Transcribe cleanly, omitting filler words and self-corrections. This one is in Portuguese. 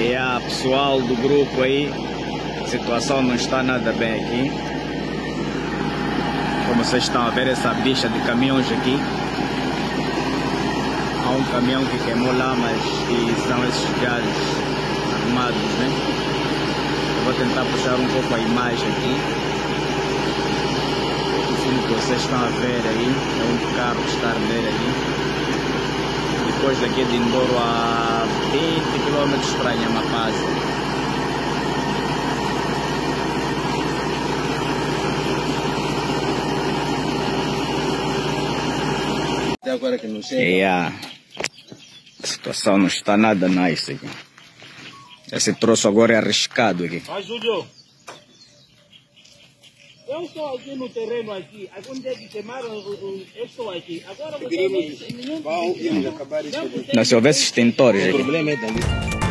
E a pessoal do grupo aí, a situação não está nada bem aqui. Como vocês estão a ver essa bicha de caminhões aqui. Há um caminhão que queimou lá, mas são esses gajos armados, né? Eu vou tentar puxar um pouco a imagem aqui. O fundo que vocês estão a ver aí é um carro que está a arder aí. Depois daqui de Ndoro a 20 km para Nhamapazi. Até agora que não chega. A situação não está nada nice aqui. Esse troço agora é arriscado aqui. Mas, Júlio, eu estou aqui no terreno aqui. Algum dia que queimaram, eu estou aqui. Agora você não... Vamos acabar isso. Não, se houvesse extintores O aqui. problema é dali.